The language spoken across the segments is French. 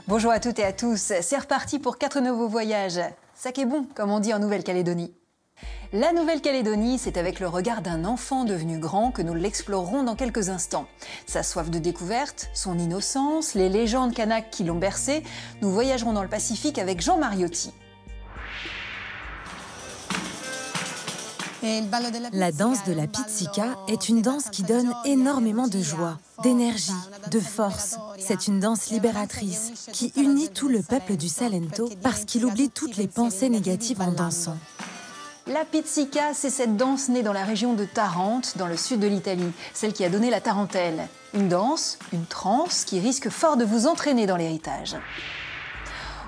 Bonjour à toutes et à tous, c'est reparti pour 4 nouveaux voyages. Ça qui est bon, comme on dit en Nouvelle-Calédonie. La Nouvelle-Calédonie, c'est avec le regard d'un enfant devenu grand que nous l'explorerons dans quelques instants. Sa soif de découverte, son innocence, les légendes kanaks qui l'ont bercé, nous voyagerons dans le Pacifique avec Jean Mariotti. La danse de la pizzica est une danse qui donne énormément de joie, d'énergie, de force. C'est une danse libératrice qui unit tout le peuple du Salento parce qu'il oublie toutes les pensées négatives en dansant. La pizzica, c'est cette danse née dans la région de Tarente, dans le sud de l'Italie, celle qui a donné la tarentelle. Une danse, une transe qui risque fort de vous entraîner dans l'héritage.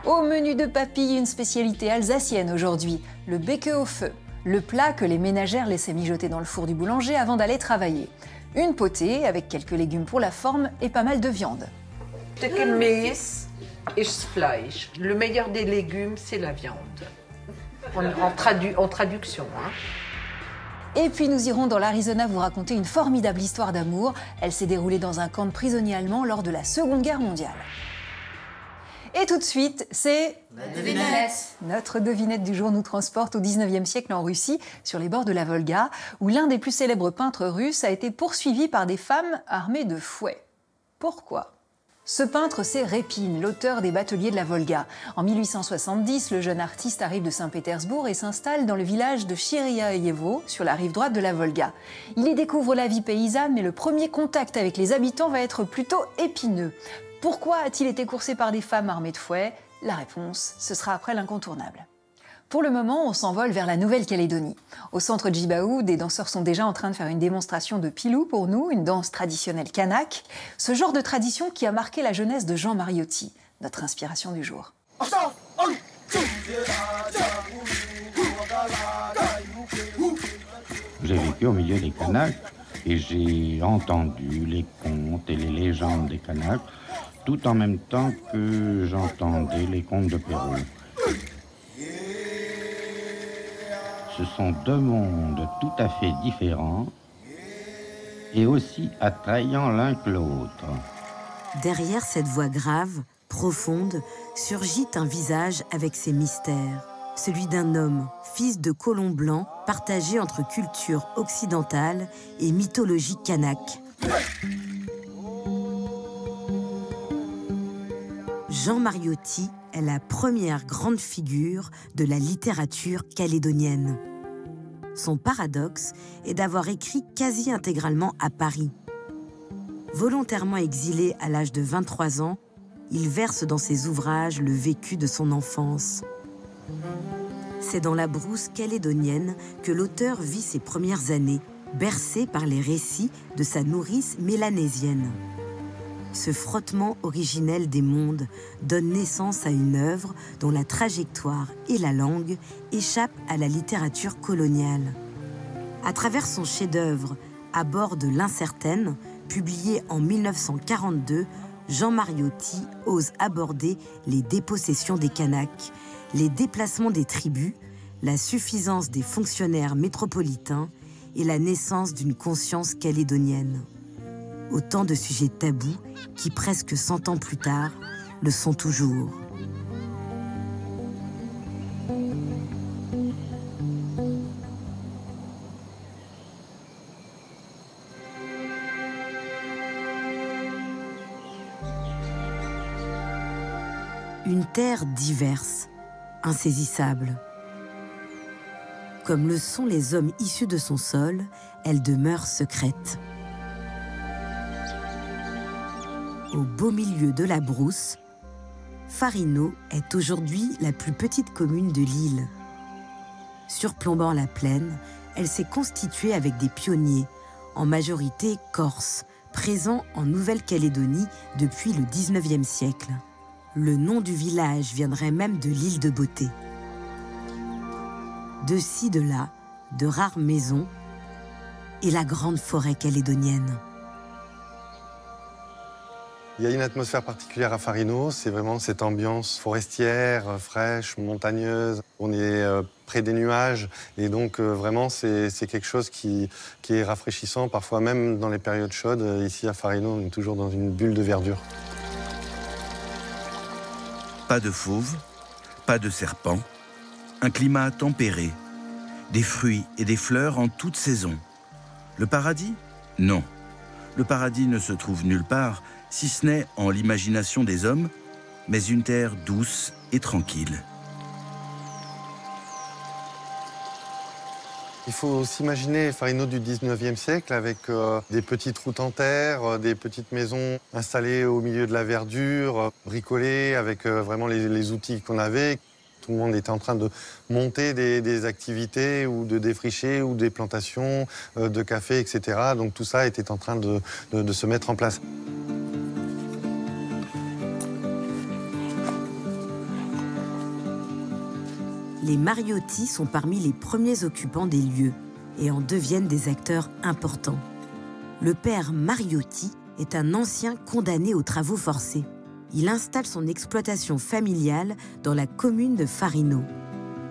Au menu de papy, une spécialité alsacienne aujourd'hui, le becque au feu. Le plat que les ménagères laissaient mijoter dans le four du boulanger avant d'aller travailler. Une potée avec quelques légumes pour la forme et pas mal de viande. Le meilleur des légumes, c'est la viande. En traduction. Hein. Et puis nous irons dans l'Arizona vous raconter une formidable histoire d'amour. Elle s'est déroulée dans un camp de prisonniers allemands lors de la Seconde Guerre mondiale. Et tout de suite, c'est... Devinette. Notre devinette du jour nous transporte au 19e siècle en Russie, sur les bords de la Volga, où l'un des plus célèbres peintres russes a été poursuivi par des femmes armées de fouets. Pourquoi ? Ce peintre, c'est Répine, l'auteur des Bateliers de la Volga. En 1870, le jeune artiste arrive de Saint-Pétersbourg et s'installe dans le village de Chiryayevo, sur la rive droite de la Volga. Il y découvre la vie paysanne, mais le premier contact avec les habitants va être plutôt épineux. Pourquoi a-t-il été coursé par des femmes armées de fouets ? La réponse, ce sera après l'incontournable. Pour le moment, on s'envole vers la Nouvelle-Calédonie. Au centre Djibaou, des danseurs sont déjà en train de faire une démonstration de pilou pour nous, une danse traditionnelle kanak. Ce genre de tradition qui a marqué la jeunesse de Jean Mariotti, notre inspiration du jour. J'ai vécu au milieu des Kanaks et j'ai entendu les contes et les légendes des Kanaks, tout en même temps que j'entendais les contes de Pérou. Ce sont deux mondes tout à fait différents et aussi attrayants l'un que l'autre. Derrière cette voix grave, profonde, surgit un visage avec ses mystères. Celui d'un homme, fils de colon blanc, partagé entre culture occidentale et mythologie kanak. Jean Mariotti est la première grande figure de la littérature calédonienne. Son paradoxe est d'avoir écrit quasi intégralement à Paris. Volontairement exilé à l'âge de 23 ans, il verse dans ses ouvrages le vécu de son enfance. C'est dans la brousse calédonienne que l'auteur vit ses premières années, bercé par les récits de sa nourrice mélanésienne. Ce frottement originel des mondes donne naissance à une œuvre dont la trajectoire et la langue échappent à la littérature coloniale. À travers son chef-d'œuvre « À bord de l'incertaine », publié en 1942, Jean Mariotti ose aborder les dépossessions des Kanaks, les déplacements des tribus, la suffisance des fonctionnaires métropolitains et la naissance d'une conscience calédonienne. Autant de sujets tabous qui, presque 100 ans plus tard, le sont toujours. Une terre diverse, insaisissable. Comme le sont les hommes issus de son sol, elle demeure secrète. Au beau milieu de la brousse, Farino est aujourd'hui la plus petite commune de l'île. Surplombant la plaine, elle s'est constituée avec des pionniers, en majorité corses, présents en Nouvelle-Calédonie depuis le 19e siècle. Le nom du village viendrait même de l'île de Beauté. De ci, de là, de rares maisons et la grande forêt calédonienne. Il y a une atmosphère particulière à Farino, c'est vraiment cette ambiance forestière, fraîche, montagneuse. On est près des nuages et donc vraiment c'est quelque chose qui est rafraîchissant, parfois même dans les périodes chaudes. Ici à Farino, on est toujours dans une bulle de verdure. Pas de fauves, pas de serpents, un climat tempéré, des fruits et des fleurs en toute saison. Le paradis? Non. Le paradis ne se trouve nulle part, si ce n'est en l'imagination des hommes, mais une terre douce et tranquille. Il faut s'imaginer Farino du 19e siècle avec des petites routes en terre, des petites maisons installées au milieu de la verdure, bricolées avec vraiment les outils qu'on avait. Tout le monde était en train de monter des activités ou de défricher ou des plantations de café, etc. Donc tout ça était en train de se mettre en place. Les Mariotti sont parmi les premiers occupants des lieux et en deviennent des acteurs importants. Le père Mariotti est un ancien condamné aux travaux forcés. Il installe son exploitation familiale dans la commune de Farino.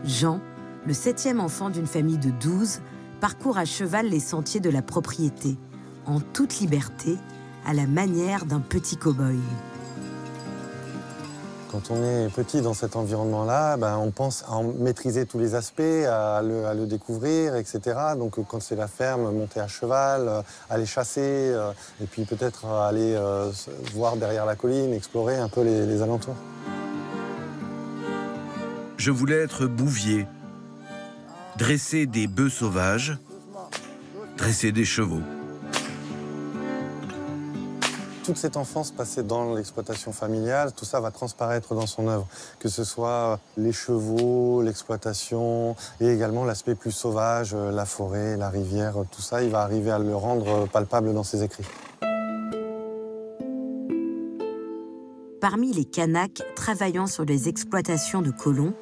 Jean, le 7e enfant d'une famille de 12, parcourt à cheval les sentiers de la propriété, en toute liberté, à la manière d'un petit cow-boy. Quand on est petit dans cet environnement-là, on pense à en maîtriser tous les aspects, à le découvrir, etc. Donc quand c'est la ferme, monter à cheval, aller chasser, et puis peut-être aller voir derrière la colline, explorer un peu les alentours. Je voulais être bouvier, dresser des bœufs sauvages, dresser des chevaux. Toute cette enfance passée dans l'exploitation familiale, tout ça va transparaître dans son œuvre. Que ce soit les chevaux, l'exploitation et également l'aspect plus sauvage, la forêt, la rivière, tout ça, il va arriver à le rendre palpable dans ses écrits. Parmi les Kanaks travaillant sur les exploitations de colons,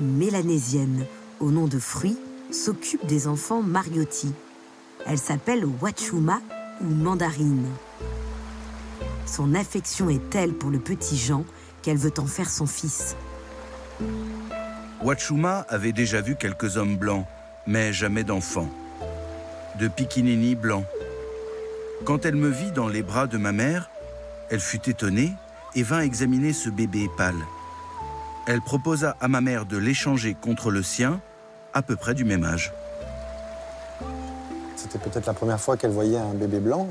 une mélanésienne, au nom de Fruit, s'occupe des enfants Mariotti. Elle s'appelle Wachuma ou Mandarine. Son affection est telle pour le petit Jean qu'elle veut en faire son fils. Wachuma avait déjà vu quelques hommes blancs, mais jamais d'enfants. De pikinini blancs. Quand elle me vit dans les bras de ma mère, elle fut étonnée et vint examiner ce bébé pâle. Elle proposa à ma mère de l'échanger contre le sien, à peu près du même âge. C'était peut-être la première fois qu'elle voyait un bébé blanc,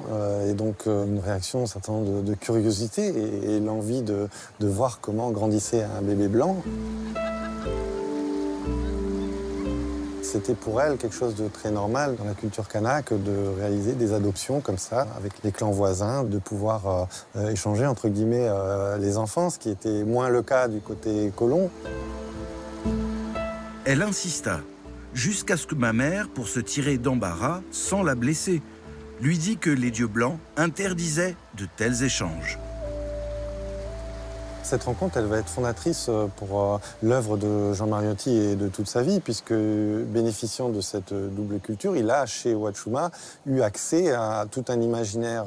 et donc une réaction certainement de curiosité et l'envie de voir comment grandissait un bébé blanc. C'était pour elle quelque chose de très normal dans la culture kanak de réaliser des adoptions comme ça avec les clans voisins, de pouvoir échanger entre guillemets les enfants, ce qui était moins le cas du côté colon. Elle insista, jusqu'à ce que ma mère, pour se tirer d'embarras sans la blesser, lui dit que les dieux blancs interdisaient de tels échanges. Cette rencontre, elle va être fondatrice pour l'œuvre de Jean Mariotti et de toute sa vie, puisque bénéficiant de cette double culture, il a, chez Wachuma, eu accès à tout un imaginaire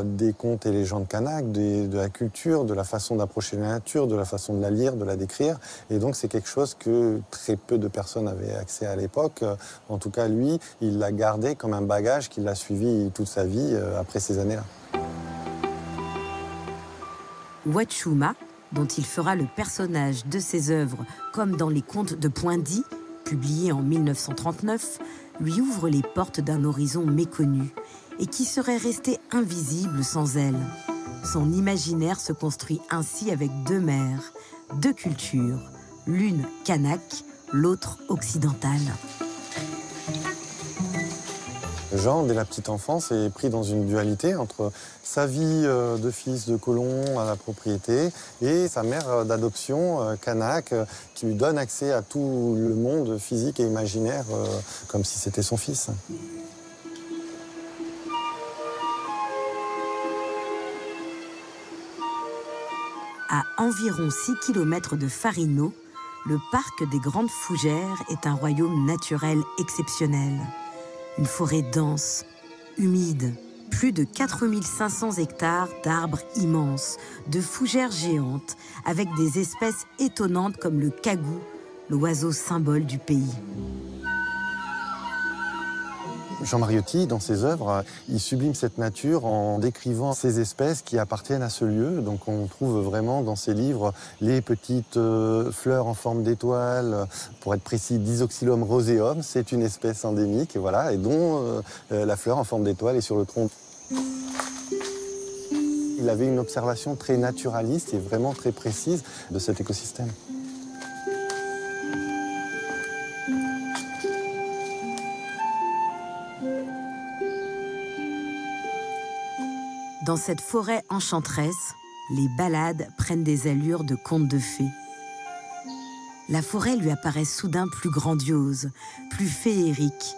des contes et légendes kanak, de la culture, de la façon d'approcher la nature, de la façon de la lire, de la décrire. Et donc c'est quelque chose que très peu de personnes avaient accès à l'époque. En tout cas, lui, il l'a gardé comme un bagage qui l'a suivi toute sa vie après ces années-là. Wachuma, dont il fera le personnage de ses œuvres, comme dans les contes de Poindy, publiés en 1939, lui ouvre les portes d'un horizon méconnu et qui serait resté invisible sans elle. Son imaginaire se construit ainsi avec deux mers, deux cultures, l'une kanak, l'autre occidentale. Jean, dès la petite enfance, est pris dans une dualité entre sa vie de fils de colon à la propriété et sa mère d'adoption, kanak, qui lui donne accès à tout le monde physique et imaginaire, comme si c'était son fils. À environ 6 km de Farino, le parc des Grandes Fougères est un royaume naturel exceptionnel. Une forêt dense, humide, plus de 4500 hectares d'arbres immenses, de fougères géantes, avec des espèces étonnantes comme le kagou, l'oiseau symbole du pays. Jean Mariotti, dans ses œuvres, il sublime cette nature en décrivant ces espèces qui appartiennent à ce lieu. Donc on trouve vraiment dans ses livres les petites fleurs en forme d'étoile, pour être précis, Disoxylum roseum, c'est une espèce endémique, voilà, et dont la fleur en forme d'étoile est sur le tronc. Il avait une observation très naturaliste et vraiment très précise de cet écosystème. Dans cette forêt enchanteresse, les balades prennent des allures de contes de fées. La forêt lui apparaît soudain plus grandiose, plus féerique.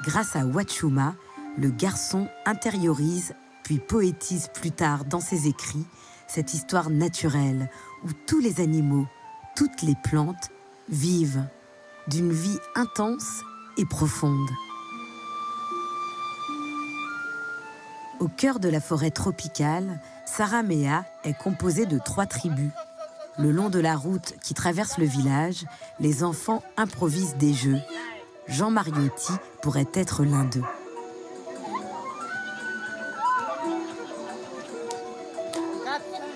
Grâce à Wachuma, le garçon intériorise puis poétise plus tard dans ses écrits cette histoire naturelle où tous les animaux, toutes les plantes vivent d'une vie intense et profonde. Au cœur de la forêt tropicale, Saramea est composée de 3 tribus. Le long de la route qui traverse le village, les enfants improvisent des jeux. Jean Mariotti pourrait être l'un d'eux.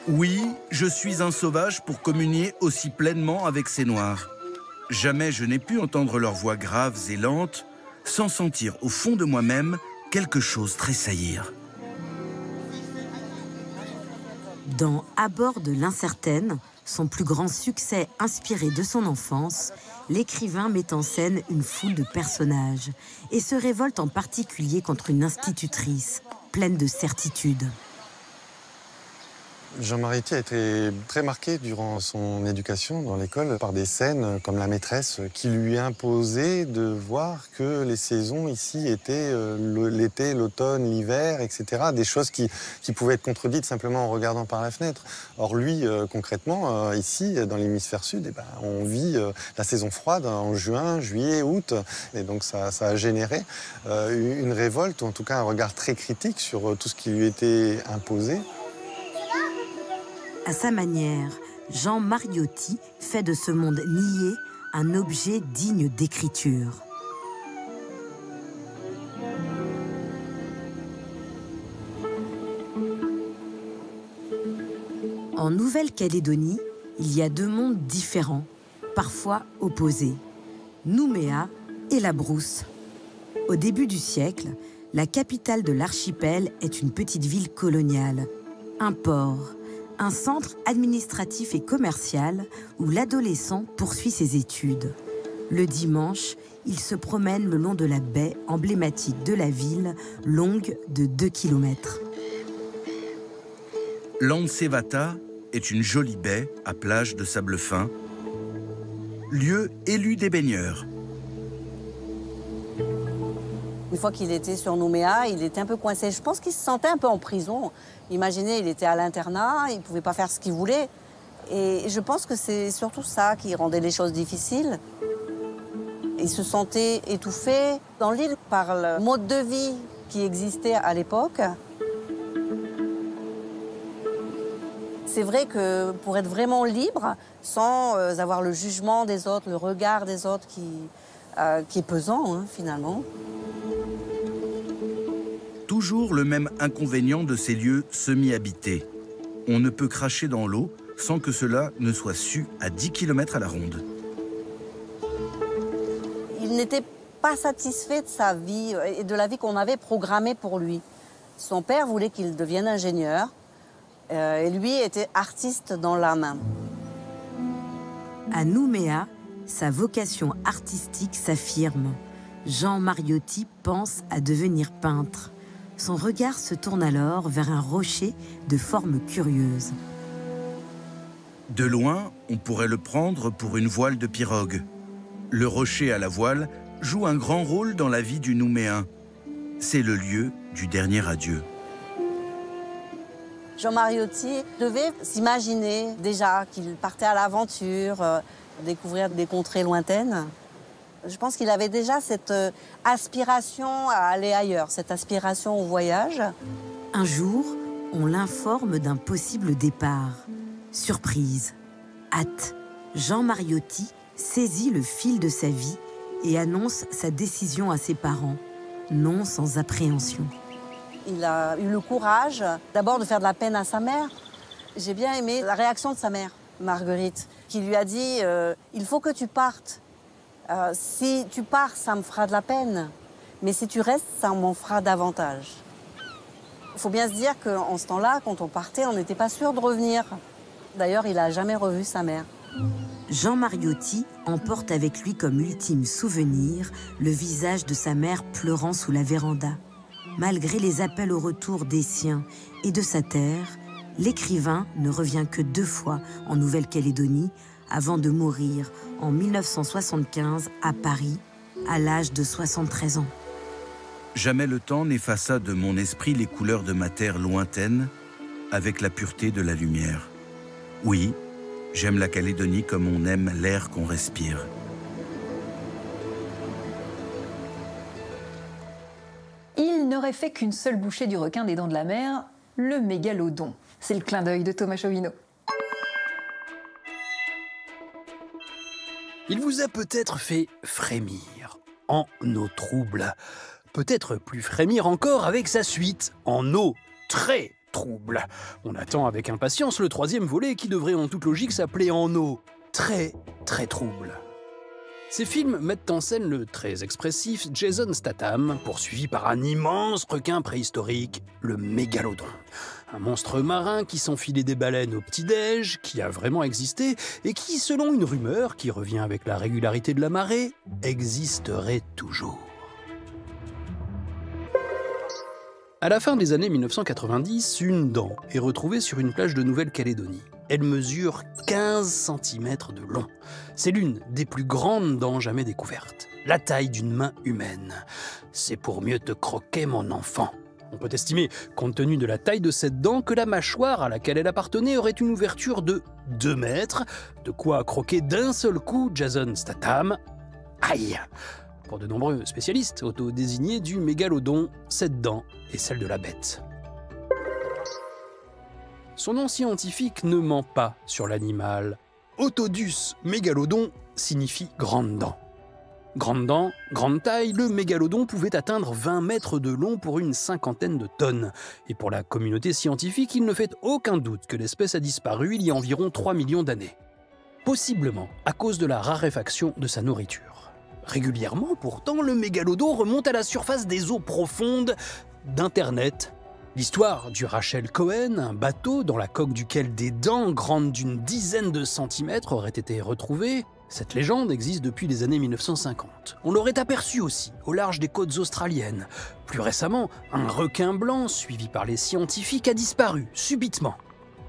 Oui, je suis un sauvage pour communier aussi pleinement avec ces Noirs. Jamais je n'ai pu entendre leurs voix graves et lentes sans sentir au fond de moi-même quelque chose tressaillir. Dans À bord de l'Incertaine, son plus grand succès inspiré de son enfance, l'écrivain met en scène une foule de personnages et se révolte en particulier contre une institutrice pleine de certitudes. Jean Mariotti a été très marqué durant son éducation dans l'école par des scènes comme la maîtresse qui lui imposait de voir que les saisons ici étaient l'été, l'automne, l'hiver, etc. Des choses qui pouvaient être contredites simplement en regardant par la fenêtre. Or lui, concrètement, ici, dans l'hémisphère sud, on vit la saison froide en juin, juillet, août. Et donc ça a généré une révolte, ou en tout cas un regard très critique sur tout ce qui lui était imposé. À sa manière, Jean Mariotti fait de ce monde niais un objet digne d'écriture. En Nouvelle-Calédonie, il y a 2 mondes différents, parfois opposés, Nouméa et la Brousse. Au début du siècle, la capitale de l'archipel est une petite ville coloniale, un port, un centre administratif et commercial où l'adolescent poursuit ses études. Le dimanche, il se promène le long de la baie emblématique de la ville, longue de 2 km. Landsevata est une jolie baie à plage de sable fin, lieu élu des baigneurs. Une fois qu'il était sur Nouméa, il était un peu coincé. Je pense qu'il se sentait un peu en prison. Imaginez, il était à l'internat, il ne pouvait pas faire ce qu'il voulait. Et je pense que c'est surtout ça qui rendait les choses difficiles. Il se sentait étouffé dans l'île par le mode de vie qui existait à l'époque. C'est vrai que pour être vraiment libre, sans avoir le jugement des autres, le regard des autres qui est pesant, hein, finalement. Toujours le même inconvénient de ces lieux semi-habités. On ne peut cracher dans l'eau sans que cela ne soit su à 10 km à la ronde. Il n'était pas satisfait de sa vie et de la vie qu'on avait programmée pour lui. Son père voulait qu'il devienne ingénieur et lui était artiste dans l'âme. À Nouméa, sa vocation artistique s'affirme. Jean Mariotti pense à devenir peintre. Son regard se tourne alors vers un rocher de forme curieuse. De loin, on pourrait le prendre pour une voile de pirogue. Le rocher à la voile joue un grand rôle dans la vie du Nouméen. C'est le lieu du dernier adieu. Jean Mariotti devait s'imaginer déjà qu'il partait à l'aventure, découvrir des contrées lointaines. Je pense qu'il avait déjà cette aspiration à aller ailleurs, cette aspiration au voyage. Un jour, on l'informe d'un possible départ. Surprise, hâte, Jean Mariotti saisit le fil de sa vie et annonce sa décision à ses parents, non sans appréhension. Il a eu le courage d'abord de faire de la peine à sa mère. J'ai bien aimé la réaction de sa mère, Marguerite, qui lui a dit « Il faut que tu partes. Si tu pars, ça me fera de la peine. Mais si tu restes, ça m'en fera davantage. » Il faut bien se dire qu'en ce temps-là, quand on partait, on n'était pas sûr de revenir. D'ailleurs, il n'a jamais revu sa mère. Jean Mariotti emporte avec lui comme ultime souvenir le visage de sa mère pleurant sous la véranda. Malgré les appels au retour des siens et de sa terre, l'écrivain ne revient que 2 fois en Nouvelle-Calédonie avant de mourir en 1975 à Paris, à l'âge de 73 ans. Jamais le temps n'effaça de mon esprit les couleurs de ma terre lointaine avec la pureté de la lumière. Oui, j'aime la Calédonie comme on aime l'air qu'on respire. Il n'aurait fait qu'une seule bouchée du requin des dents de la mer, le mégalodon. C'est le clin d'œil de Thomas Chauvineau. Il vous a peut-être fait frémir en eau trouble. Peut-être plus frémir encore avec sa suite, en eau très trouble. On attend avec impatience le 3e volet qui devrait en toute logique s'appeler En eau très trouble. Ces films mettent en scène le très expressif Jason Statham, poursuivi par un immense requin préhistorique, le mégalodon. Un monstre marin qui s'enfilait des baleines au petit-déj, qui a vraiment existé, et qui, selon une rumeur qui revient avec la régularité de la marée, existerait toujours. À la fin des années 1990, une dent est retrouvée sur une plage de Nouvelle-Calédonie. Elle mesure 15 cm de long. C'est l'une des plus grandes dents jamais découvertes. La taille d'une main humaine. C'est pour mieux te croquer, mon enfant. On peut estimer, compte tenu de la taille de cette dent, que la mâchoire à laquelle elle appartenait aurait une ouverture de 2 mètres, de quoi croquer d'un seul coup Jason Statham. Aïe! Pour de nombreux spécialistes auto-désignés du mégalodon, cette dent est celle de la bête. Son nom scientifique ne ment pas sur l'animal. Otodus mégalodon signifie grande dent. Grande dent, grande taille, le mégalodon pouvait atteindre 20 mètres de long pour une 50aine de tonnes. Et pour la communauté scientifique, il ne fait aucun doute que l'espèce a disparu il y a environ 3 millions d'années. Possiblement à cause de la raréfaction de sa nourriture. Régulièrement, pourtant, le mégalodon remonte à la surface des eaux profondes d'Internet. L'histoire du Rachel Cohen, un bateau dans la coque duquel des dents grandes d'une dizaine de centimètres auraient été retrouvées, cette légende existe depuis les années 1950. On l'aurait aperçu aussi au large des côtes australiennes. Plus récemment, un requin blanc, suivi par les scientifiques, a disparu subitement.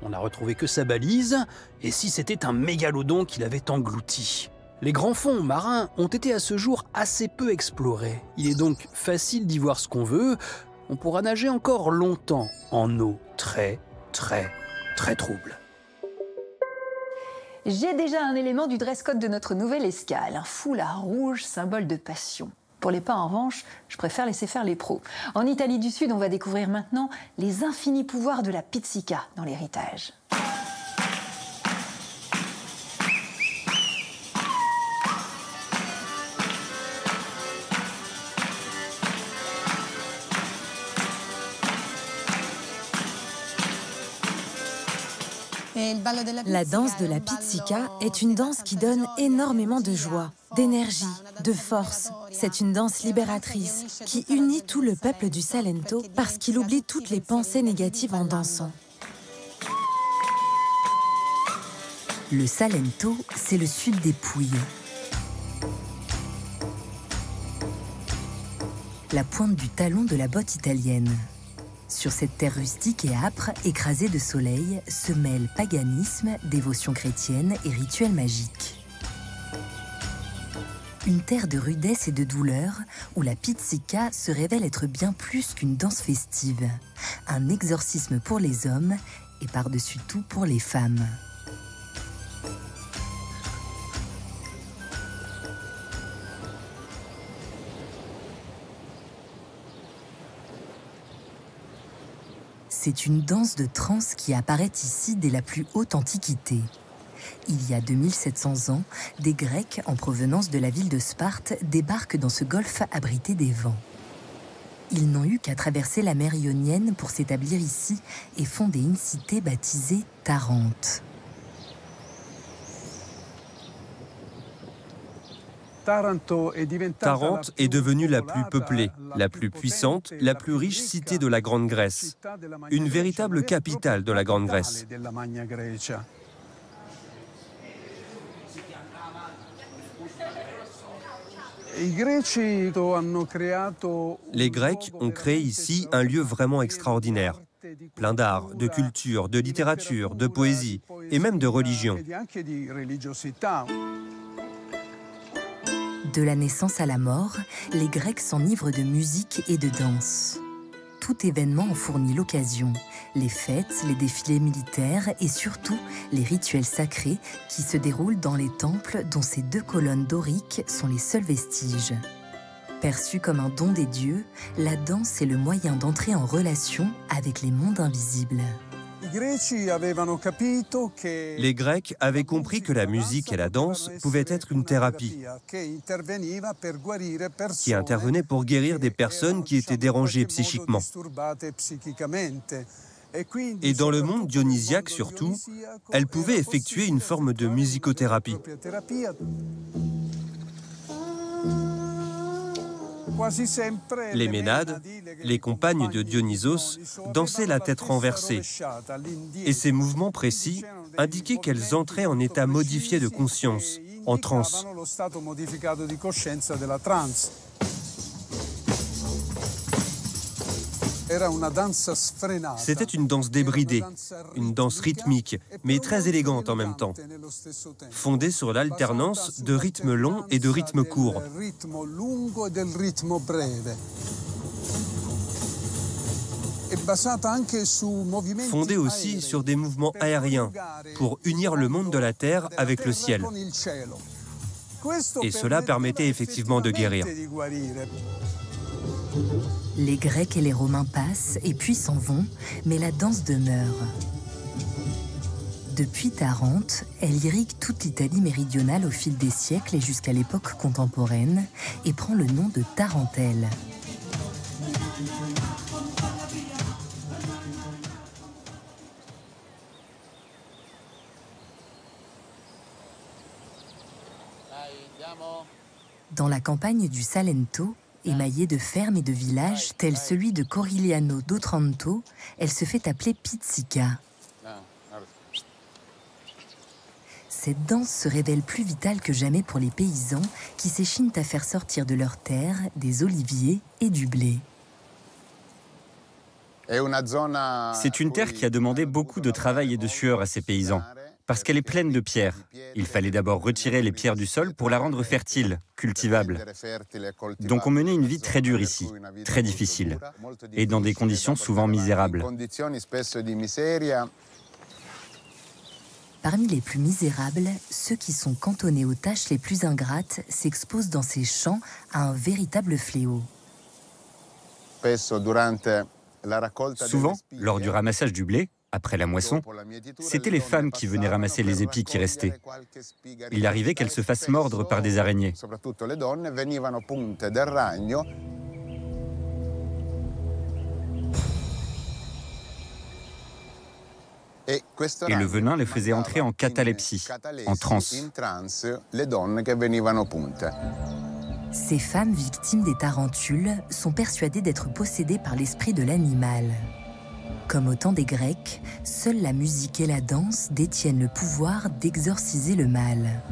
On n'a retrouvé que sa balise, et si c'était un mégalodon qui l'avait englouti. Les grands fonds marins ont été à ce jour assez peu explorés. Il est donc facile d'y voir ce qu'on veut. On pourra nager encore longtemps en eau très trouble. J'ai déjà un élément du dress code de notre nouvelle escale, un foulard rouge, symbole de passion. Pour les pas, en revanche, je préfère laisser faire les pros. En Italie du Sud, on va découvrir maintenant les infinis pouvoirs de la pizzica dans l'héritage. La danse de la pizzica est une danse qui donne énormément de joie, d'énergie, de force. C'est une danse libératrice qui unit tout le peuple du Salento parce qu'il oublie toutes les pensées négatives en dansant. Le Salento, c'est le sud des Pouilles. La pointe du talon de la botte italienne. Sur cette terre rustique et âpre, écrasée de soleil, se mêlent paganisme, dévotion chrétienne et rituels magiques. Une terre de rudesse et de douleur, où la pizzica se révèle être bien plus qu'une danse festive. Un exorcisme pour les hommes et par-dessus tout pour les femmes. C'est une danse de trance qui apparaît ici dès la plus haute antiquité. Il y a 2700 ans, des Grecs en provenance de la ville de Sparte débarquent dans ce golfe abrité des vents. Ils n'ont eu qu'à traverser la mer Ionienne pour s'établir ici et fonder une cité baptisée Tarente. Tarente est devenue la plus peuplée, la plus puissante, la plus riche cité de la Grande Grèce. Une véritable capitale de la Grande Grèce. Les Grecs ont créé ici un lieu vraiment extraordinaire, plein d'art, de culture, de littérature, de poésie et même de religion. De la naissance à la mort, les Grecs s'enivrent de musique et de danse. Tout événement en fournit l'occasion. Les fêtes, les défilés militaires et surtout les rituels sacrés qui se déroulent dans les temples dont ces 2 colonnes doriques sont les seuls vestiges. Perçue comme un don des dieux, la danse est le moyen d'entrer en relation avec les mondes invisibles. Les Grecs avaient compris que la musique et la danse pouvaient être une thérapie qui intervenait pour guérir des personnes qui étaient dérangées psychiquement. Et dans le monde dionysiaque surtout, elles pouvaient effectuer une forme de musicothérapie. Les Ménades, les compagnes de Dionysos, dansaient la tête renversée. Et ces mouvements précis indiquaient qu'elles entraient en état modifié de conscience, en transe. C'était une danse débridée, une danse rythmique, mais très élégante en même temps, fondée sur l'alternance de rythmes longs et de rythmes courts. Fondée aussi sur des mouvements aériens, pour unir le monde de la Terre avec le ciel. Et cela permettait effectivement de guérir. Les Grecs et les Romains passent et puis s'en vont, mais la danse demeure. Depuis Tarente, elle irrigue toute l'Italie méridionale au fil des siècles et jusqu'à l'époque contemporaine et prend le nom de tarentelle. Dans la campagne du Salento, émaillée de fermes et de villages tels celui de Corigliano d'Otranto, elle se fait appeler pizzica. Cette danse se révèle plus vitale que jamais pour les paysans qui s'échinent à faire sortir de leurs terres des oliviers et du blé. C'est une terre qui a demandé beaucoup de travail et de sueur à ces paysans, parce qu'elle est pleine de pierres. Il fallait d'abord retirer les pierres du sol pour la rendre fertile, cultivable. Donc on menait une vie très dure ici, très difficile, et dans des conditions souvent misérables. Parmi les plus misérables, ceux qui sont cantonnés aux tâches les plus ingrates s'exposent dans ces champs à un véritable fléau. Souvent, lors du ramassage du blé, après la moisson, c'étaient les femmes qui venaient ramasser les épis qui restaient. Il arrivait qu'elles se fassent mordre par des araignées. Et le venin les faisait entrer en catalepsie, en transe. Ces femmes victimes des tarentules sont persuadées d'être possédées par l'esprit de l'animal. Comme au temps des Grecs, seule la musique et la danse détiennent le pouvoir d'exorciser le mal.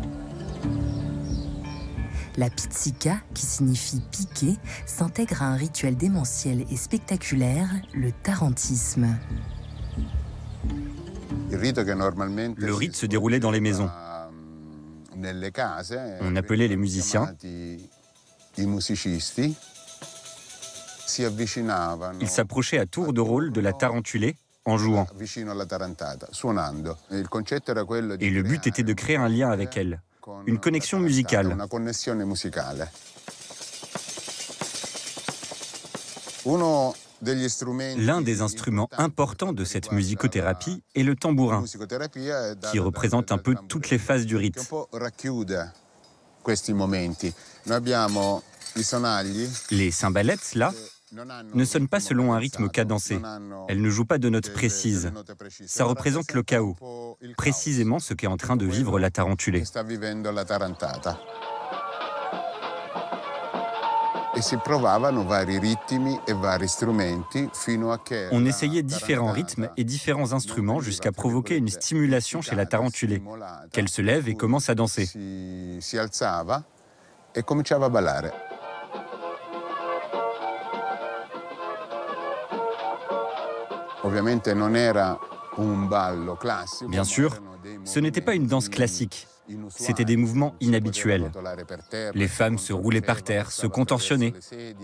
La pizzica, qui signifie piquer, s'intègre à un rituel démentiel et spectaculaire, le tarentisme. Le rite se déroulait dans les maisons. On appelait les musiciens. Ils s'approchaient à tour de rôle de la tarentulée en jouant. Et le but était de créer un lien avec elle, une connexion musicale. L'un des instruments importants de cette musicothérapie est le tambourin, qui représente un peu toutes les phases du rite. Les cymbalettes, là, ne sonnent pas selon un rythme cadencé. Elles ne jouent pas de notes précises. Ça représente le chaos, précisément ce qu'est en train de vivre la tarentulée. On essayait différents rythmes et différents instruments jusqu'à provoquer une stimulation chez la tarentulée, qu'elle se lève et commence à danser. Bien sûr, ce n'était pas une danse classique. C'était des mouvements inhabituels. Les femmes se roulaient par terre, se contorsionnaient,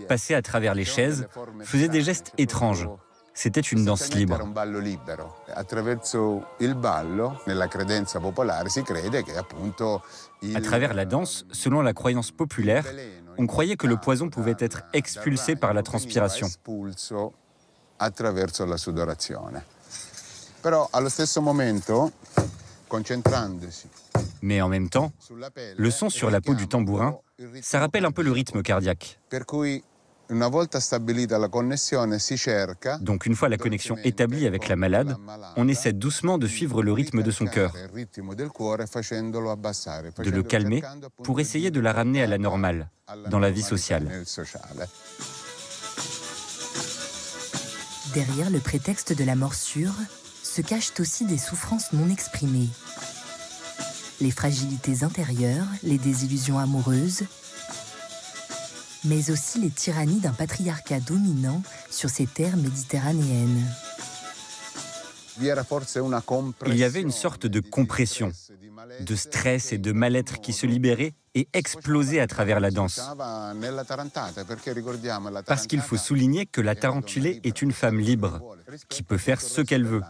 passaient à travers les chaises, faisaient des gestes étranges. C'était une danse libre. À travers la danse, selon la croyance populaire, on croyait que le poison pouvait être expulsé par la transpiration. Mais en même temps, le son sur la peau du tambourin, ça rappelle un peu le rythme cardiaque. Donc une fois la connexion établie avec la malade, on essaie doucement de suivre le rythme de son cœur, de le calmer pour essayer de la ramener à la normale, dans la vie sociale. Derrière le prétexte de la morsure, se cachent aussi des souffrances non exprimées. Les fragilités intérieures, les désillusions amoureuses, mais aussi les tyrannies d'un patriarcat dominant sur ces terres méditerranéennes. Il y avait une sorte de compression, de stress et de mal-être qui se libérait et explosait à travers la danse. Parce qu'il faut souligner que la tarentulée est une femme libre, qui peut faire ce qu'elle veut,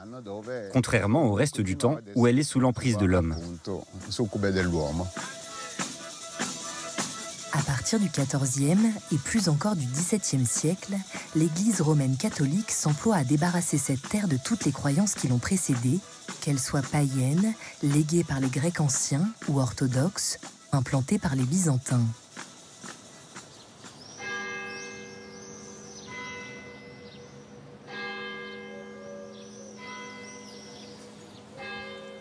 contrairement au reste du temps où elle est sous l'emprise de l'homme. À partir du XIVe et plus encore du XVIIe siècle, l'Église romaine catholique s'emploie à débarrasser cette terre de toutes les croyances qui l'ont précédée, qu'elles soient païennes, léguées par les Grecs anciens ou orthodoxes, implantées par les Byzantins.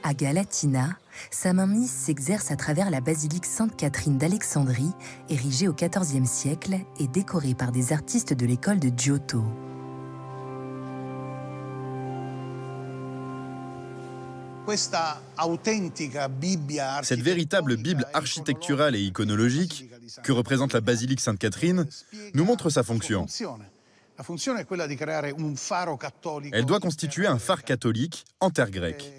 À Galatina, sa mainmise s'exerce à travers la basilique Sainte-Catherine d'Alexandrie, érigée au XIVe siècle et décorée par des artistes de l'école de Giotto. Cette véritable Bible architecturale et iconologique, que représente la basilique Sainte-Catherine, nous montre sa fonction. Elle doit constituer un phare catholique en terre grecque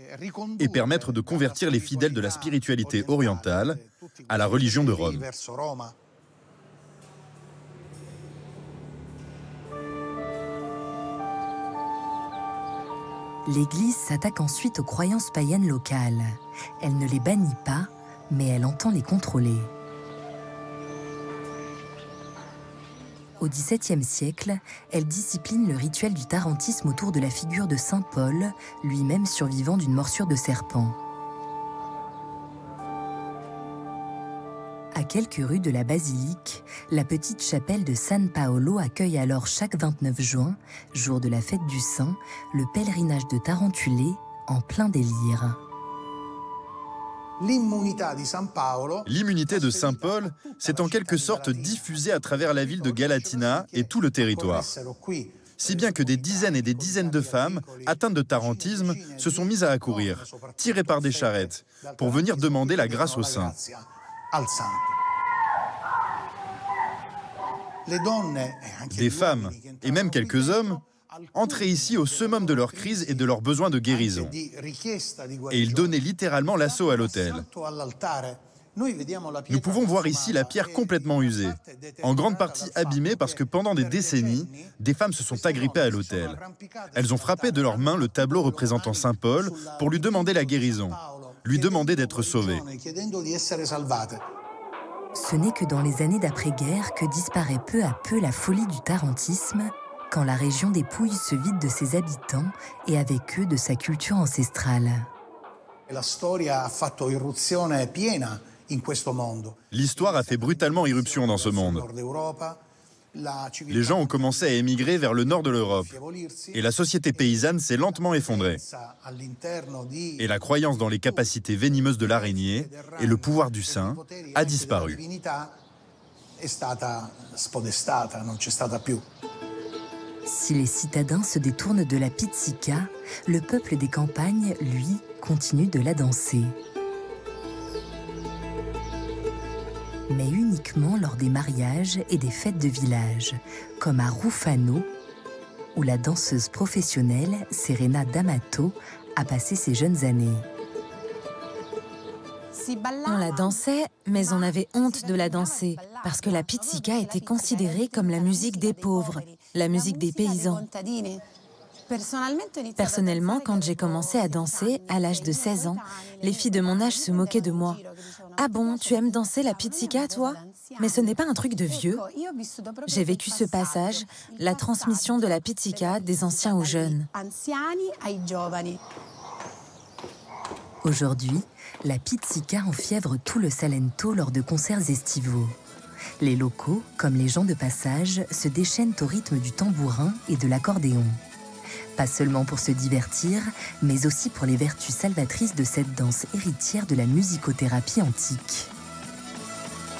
et permettre de convertir les fidèles de la spiritualité orientale à la religion de Rome. L'Église s'attaque ensuite aux croyances païennes locales. Elle ne les bannit pas, mais elle entend les contrôler. Au XVIIe siècle, elle discipline le rituel du tarentisme autour de la figure de saint Paul, lui-même survivant d'une morsure de serpent. À quelques rues de la basilique, la petite chapelle de San Paolo accueille alors chaque 29 juin, jour de la fête du Saint, le pèlerinage de tarentulés en plein délire. L'immunité de Saint Paul s'est en quelque sorte diffusée à travers la ville de Galatina et tout le territoire. Si bien que des dizaines et des dizaines de femmes atteintes de tarentisme se sont mises à accourir, tirées par des charrettes, pour venir demander la grâce au saint. Des femmes, et même quelques hommes, entraient ici au summum de leur crise et de leurs besoins de guérison. Et ils donnaient littéralement l'assaut à l'autel. Nous pouvons voir ici la pierre complètement usée, en grande partie abîmée parce que pendant des décennies, des femmes se sont agrippées à l'autel. Elles ont frappé de leurs mains le tableau représentant Saint Paul pour lui demander la guérison, lui demander d'être sauvée. Ce n'est que dans les années d'après-guerre que disparaît peu à peu la folie du tarentisme, quand la région des Pouilles se vide de ses habitants et avec eux de sa culture ancestrale. L'histoire a fait brutalement irruption dans ce monde. Les gens ont commencé à émigrer vers le nord de l'Europe. Et la société paysanne s'est lentement effondrée. Et la croyance dans les capacités venimeuses de l'araignée et le pouvoir du saint a disparu. Si les citadins se détournent de la pizzica, le peuple des campagnes, lui, continue de la danser. Mais uniquement lors des mariages et des fêtes de village, comme à Rufano, où la danseuse professionnelle Serena D'Amato a passé ses jeunes années. On la dansait, mais on avait honte de la danser, parce que la pizzica était considérée comme la musique des pauvres, la musique des paysans. Personnellement, quand j'ai commencé à danser, à l'âge de 16 ans, les filles de mon âge se moquaient de moi. « Ah bon, tu aimes danser la pizzica, toi ? Mais ce n'est pas un truc de vieux ?» J'ai vécu ce passage, la transmission de la pizzica des anciens aux jeunes. Aujourd'hui, la pizzica enfièvre tout le Salento lors de concerts estivaux. Les locaux, comme les gens de passage, se déchaînent au rythme du tambourin et de l'accordéon. Pas seulement pour se divertir, mais aussi pour les vertus salvatrices de cette danse héritière de la musicothérapie antique.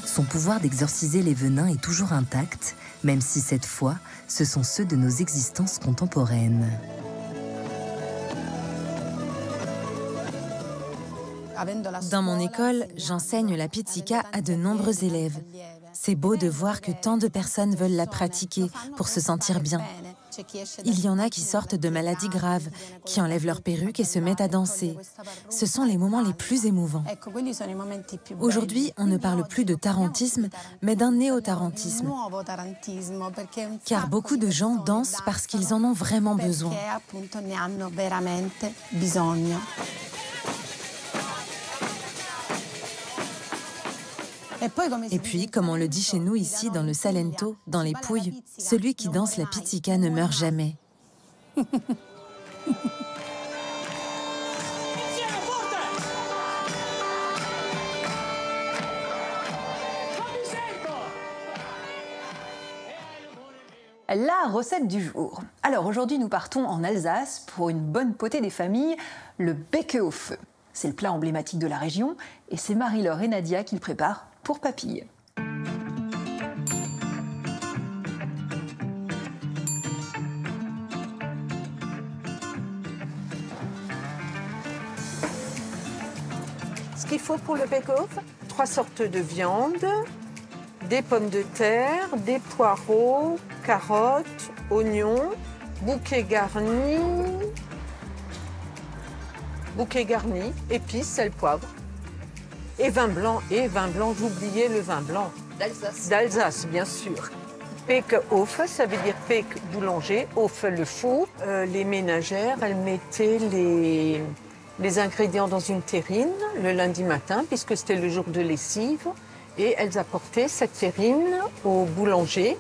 Son pouvoir d'exorciser les venins est toujours intact, même si cette fois, ce sont ceux de nos existences contemporaines. Dans mon école, j'enseigne la pizzica à de nombreux élèves. C'est beau de voir que tant de personnes veulent la pratiquer pour se sentir bien. Il y en a qui sortent de maladies graves, qui enlèvent leur perruque et se mettent à danser. Ce sont les moments les plus émouvants. Aujourd'hui, on ne parle plus de tarantisme, mais d'un néotarantisme. Car beaucoup de gens dansent parce qu'ils en ont vraiment besoin. Et puis, comme on le dit chez nous ici, dans le Salento, dans les Pouilles, celui qui danse la pizzica ne meurt jamais. La recette du jour. Alors aujourd'hui, nous partons en Alsace pour une bonne potée des familles, le Becke au feu. C'est le plat emblématique de la région et c'est Marie-Laure et Nadia qui le préparent pour Papille. Ce qu'il faut pour le bake-off, 3 sortes de viande, des pommes de terre, des poireaux, carottes, oignons, bouquet garni, épices, sel, poivre. Et vin blanc, j'oubliais le vin blanc. D'Alsace, bien sûr. Pek Hof, ça veut dire pek boulanger, Hof le four. Les ménagères, elles mettaient les ingrédients dans une terrine le lundi matin, puisque c'était le jour de lessive. Et elles apportaient cette terrine au boulanger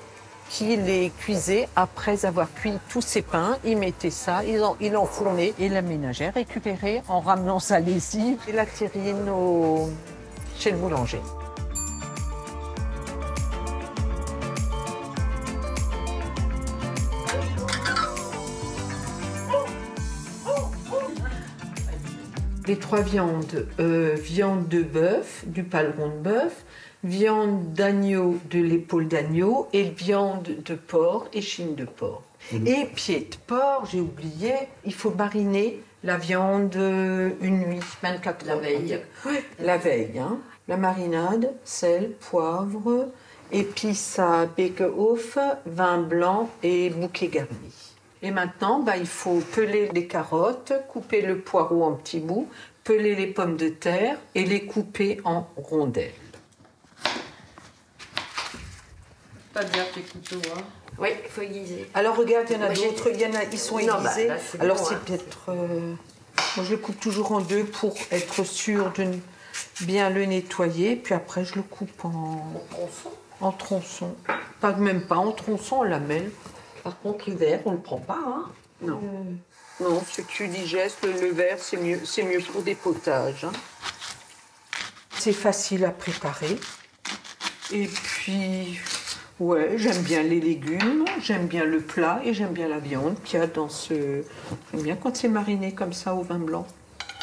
qui les cuisait après avoir cuit tous ces pains. Ils mettaient ça, ils l'enfournaient et la ménagère récupérait en ramenant sa lessive et la terrine chez le boulanger. Les 3 viandes, viande de bœuf, du paleron de bœuf, viande d'agneau, de l'épaule d'agneau et viande de porc, échine de porc. Et pied de porc, j'ai oublié, il faut mariner la viande une nuit, 24 heures. La veille. Oui, la veille. Hein. La marinade, sel, poivre, épices à Becke-Hof, vin blanc et bouquet garni. Et maintenant, il faut peler les carottes, couper le poireau en petits bouts, peler les pommes de terre et les couper en rondelles. Pas bien tes couteaux, hein. Oui, il faut aiguiser. Alors regarde, il y en a d'autres, ils sont aiguisés. Alors c'est peut-être... moi je le coupe toujours en 2 pour être sûre de bien le nettoyer. Puis après je le coupe en tronçons. Pas en tronçons, en lamelles. Par contre, le verre, on ne le prend pas, hein? Non. Non, si tu digestes, le verre, c'est mieux pour des potages. Hein. C'est facile à préparer. Et puis, ouais, j'aime bien les légumes, j'aime bien le plat et j'aime bien la viande qu'il y a dans ce... J'aime bien quand c'est mariné comme ça au vin blanc.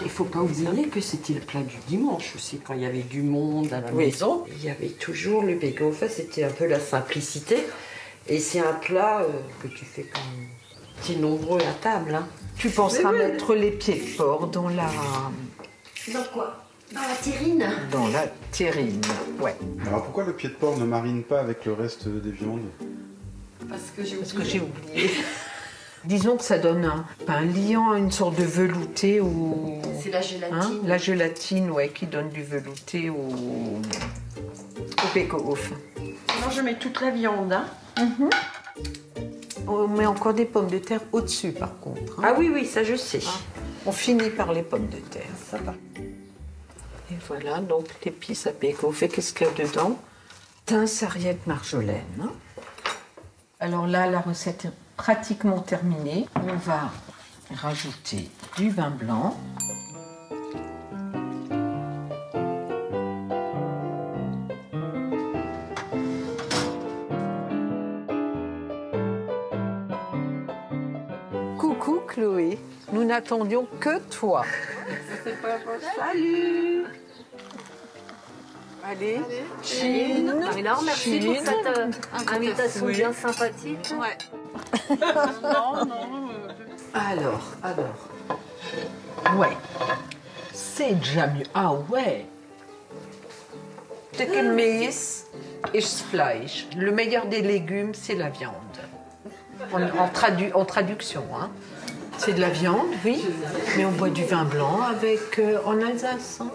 Il ne faut pas oublier que c'était le plat du dimanche aussi, quand il y avait du monde à la maison. Il y avait toujours le bake-off, c'était un peu la simplicité. Et c'est un plat que tu fais quand tu es nombreux à table. Hein. Tu penseras mettre les pieds de porc dans la... Dans quoi? Dans la terrine? Dans la terrine, ouais. Alors pourquoi le pied de porc ne marine pas avec le reste des viandes? Parce que j'ai oublié. Disons que ça donne un liant, une sorte de velouté ou... C'est la gélatine. Hein, la gélatine, ouais, qui donne du velouté au bake-off. Moi, je mets toute la viande. Hein. On met encore des pommes de terre au-dessus, par contre. Hein. Ah oui, oui, ça je sais. On finit par les pommes de terre. Ça va. Et voilà, donc l'épice à bake-off. Et qu'est-ce qu'il y a dedans? Thym, sarriette, marjolaine. Hein. Alors là, la recette est pratiquement terminée. On va rajouter du vin blanc. Coucou Chloé, nous n'attendions que toi. Salut. Allez, Chine. Alors, merci pour cette invitation bien sympathique. Ouais. non. Alors. Ouais. C'est déjà mieux. Ah ouais. Gemüse ist Fleisch. Le meilleur des légumes, c'est la viande. En traduction, hein. C'est de la viande, oui, mais on boit du vin blanc avec en Alsace. Hein.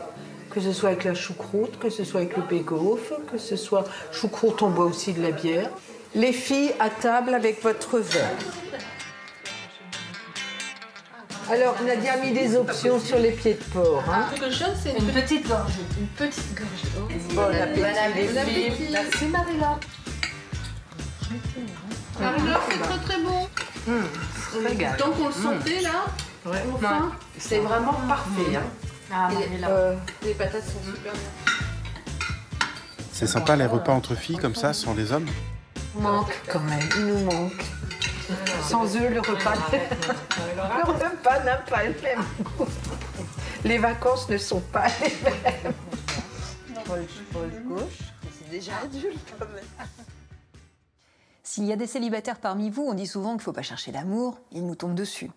Que ce soit avec la choucroute, que ce soit avec le bake-off, que ce soit choucroute, on boit aussi de la bière. Les filles, à table avec votre verre. Alors, Nadia a mis des options sur les pieds de porc. Hein. Ce que je donne, c'est une petite gorgée. Une petite gorgée. Bon appétit, les filles. Merci, Marie-Laure. Marie-Laure, c'est très bon. Tant qu'on le sentait, là, enfin, c'est vraiment parfait. Hein. Ah, les patates sont super bien. C'est sympa les repas entre filles comme ça, sans les hommes? Manque quand même, il nous manque. Sans eux, le repas n'a pas le même goût. Les vacances ne sont pas les mêmes. Paul gauche, c'est déjà adulte quand même. S'il y a des célibataires parmi vous, on dit souvent qu'il ne faut pas chercher l'amour, il nous tombe dessus.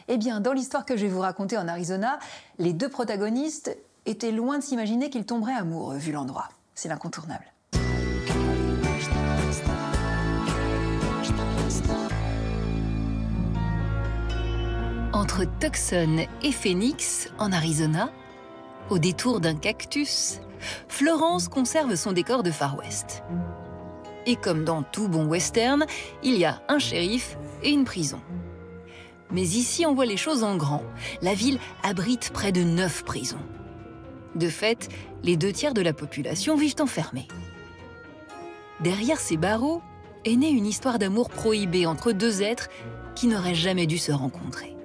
Eh bien, dans l'histoire que je vais vous raconter en Arizona, les deux protagonistes étaient loin de s'imaginer qu'ils tomberaient amoureux, vu l'endroit. C'est l'incontournable. Entre Tucson et Phoenix, en Arizona, au détour d'un cactus, Florence conserve son décor de Far West. Et comme dans tout bon western, il y a un shérif et une prison. Mais ici, on voit les choses en grand. La ville abrite près de 9 prisons. De fait, les 2/3 de la population vivent enfermés. Derrière ces barreaux est née une histoire d'amour prohibée entre deux êtres qui n'auraient jamais dû se rencontrer.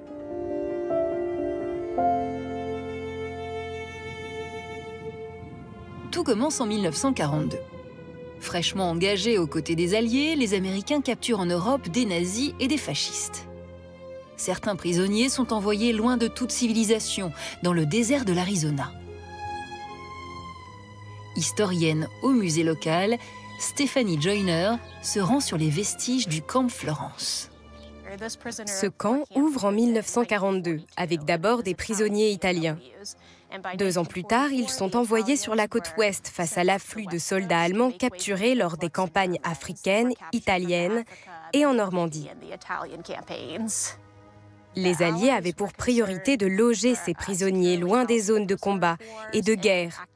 Tout commence en 1942. Fraîchement engagés aux côtés des Alliés, les Américains capturent en Europe des nazis et des fascistes. Certains prisonniers sont envoyés loin de toute civilisation, dans le désert de l'Arizona. Historienne au musée local, Stéphanie Joyner se rend sur les vestiges du camp Florence. Ce camp ouvre en 1942, avec d'abord des prisonniers italiens. 2 ans plus tard, ils sont envoyés sur la côte ouest face à l'afflux de soldats allemands capturés lors des campagnes africaines, italiennes et en Normandie. Les Alliés avaient pour priorité de loger ces prisonniers loin des zones de combat et de guerre.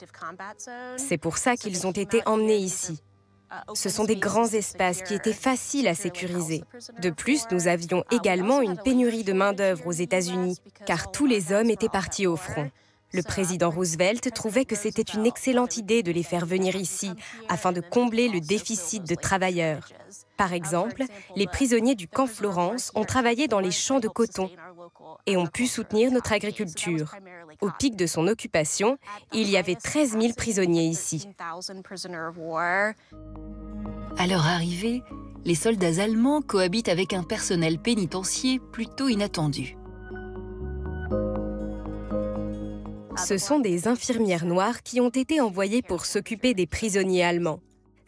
C'est pour ça qu'ils ont été emmenés ici. Ce sont des grands espaces qui étaient faciles à sécuriser. De plus, nous avions également une pénurie de main-d'œuvre aux États-Unis, car tous les hommes étaient partis au front. Le président Roosevelt trouvait que c'était une excellente idée de les faire venir ici, afin de combler le déficit de travailleurs. Par exemple, les prisonniers du camp Florence ont travaillé dans les champs de coton et ont pu soutenir notre agriculture. Au pic de son occupation, il y avait 13 000 prisonniers ici. À leur arrivée, les soldats allemands cohabitent avec un personnel pénitentiaire plutôt inattendu. Ce sont des infirmières noires qui ont été envoyées pour s'occuper des prisonniers allemands.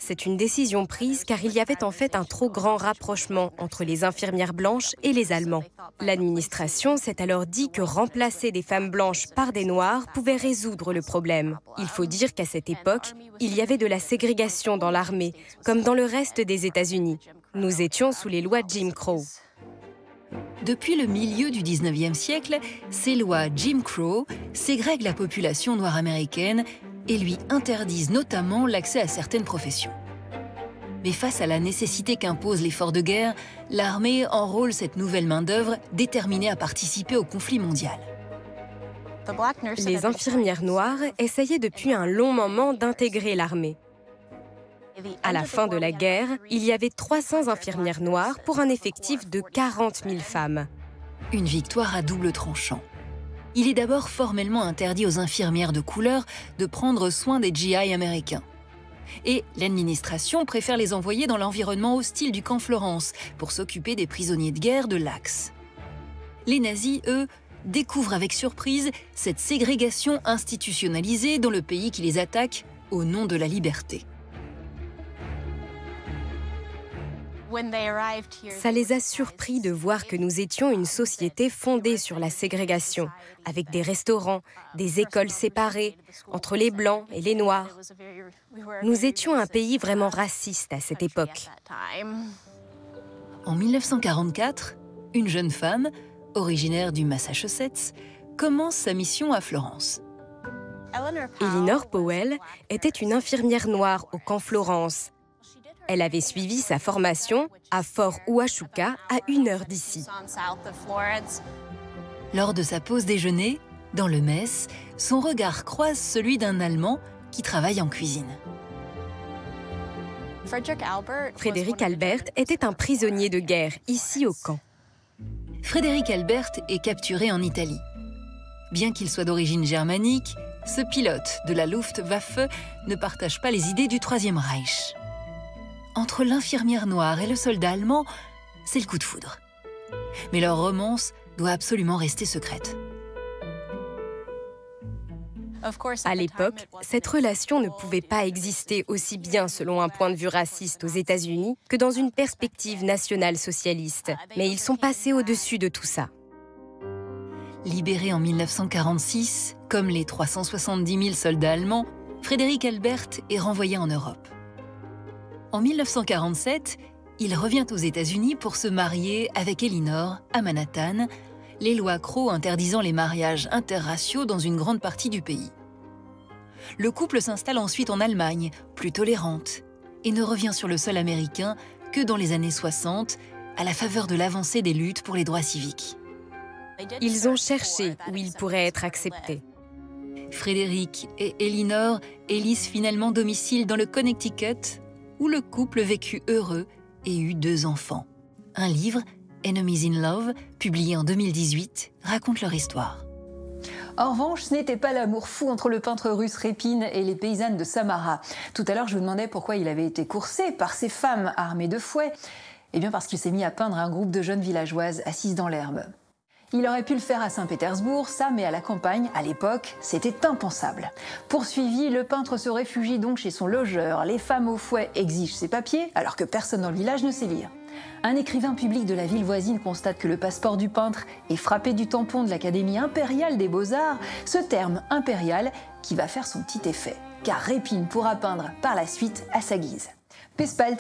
C'est une décision prise car il y avait en fait un trop grand rapprochement entre les infirmières blanches et les Allemands. L'administration s'est alors dit que remplacer des femmes blanches par des noires pouvait résoudre le problème. Il faut dire qu'à cette époque, il y avait de la ségrégation dans l'armée, comme dans le reste des États-Unis. Nous étions sous les lois Jim Crow. Depuis le milieu du 19e siècle, ces lois Jim Crow ségrèguent la population noire américaine et lui interdisent notamment l'accès à certaines professions. Mais face à la nécessité qu'impose l'effort de guerre, l'armée enrôle cette nouvelle main-d'œuvre déterminée à participer au conflit mondial. Les infirmières noires essayaient depuis un long moment d'intégrer l'armée. À la fin de la guerre, il y avait 300 infirmières noires pour un effectif de 40 000 femmes. Une victoire à double tranchant. Il est d'abord formellement interdit aux infirmières de couleur de prendre soin des GI américains. Et l'administration préfère les envoyer dans l'environnement hostile du camp Florence pour s'occuper des prisonniers de guerre de l'Axe. Les nazis, eux, découvrent avec surprise cette ségrégation institutionnalisée dans le pays qui les attaque au nom de la liberté. Ça les a surpris de voir que nous étions une société fondée sur la ségrégation, avec des restaurants, des écoles séparées, entre les Blancs et les Noirs. Nous étions un pays vraiment raciste à cette époque. En 1944, une jeune femme, originaire du Massachusetts, commence sa mission à Florence. Eleanor Powell était une infirmière noire au camp Florence. Elle avait suivi sa formation à Fort Huachuca, à 1 heure d'ici. Lors de sa pause déjeuner, dans le mess, son regard croise celui d'un Allemand qui travaille en cuisine. Frédéric Albert était un prisonnier de guerre, ici au camp. Frédéric Albert est capturé en Italie. Bien qu'il soit d'origine germanique, ce pilote de la Luftwaffe ne partage pas les idées du Troisième Reich. Entre l'infirmière noire et le soldat allemand, c'est le coup de foudre. Mais leur romance doit absolument rester secrète. À l'époque, cette relation ne pouvait pas exister aussi bien selon un point de vue raciste aux États-Unis que dans une perspective nationale socialiste. Mais ils sont passés au-dessus de tout ça. Libéré en 1946, comme les 370 000 soldats allemands, Frédéric Albert est renvoyé en Europe. En 1947, il revient aux États-Unis pour se marier avec Eleanor à Manhattan, les lois Crow interdisant les mariages interraciaux dans une grande partie du pays. Le couple s'installe ensuite en Allemagne, plus tolérante, et ne revient sur le sol américain que dans les années 60, à la faveur de l'avancée des luttes pour les droits civiques. Ils ont cherché où ils pourraient être acceptés. Frédéric et Eleanor élisent finalement domicile dans le Connecticut, où le couple vécut heureux et eut 2 enfants. Un livre, Enemies in Love, publié en 2018, raconte leur histoire. En revanche, ce n'était pas l'amour fou entre le peintre russe Répine et les paysannes de Samara. Tout à l'heure, je vous demandais pourquoi il avait été coursé par ces femmes armées de fouets. Eh bien parce qu'il s'est mis à peindre un groupe de jeunes villageoises assises dans l'herbe. Il aurait pu le faire à Saint-Pétersbourg, ça, mais à la campagne, à l'époque, c'était impensable. Poursuivi, le peintre se réfugie donc chez son logeur. Les femmes au fouet exigent ses papiers, alors que personne dans le village ne sait lire. Un écrivain public de la ville voisine constate que le passeport du peintre est frappé du tampon de l'Académie impériale des beaux-arts, ce terme impérial qui va faire son petit effet, car Répine pourra peindre par la suite à sa guise. Bis bald!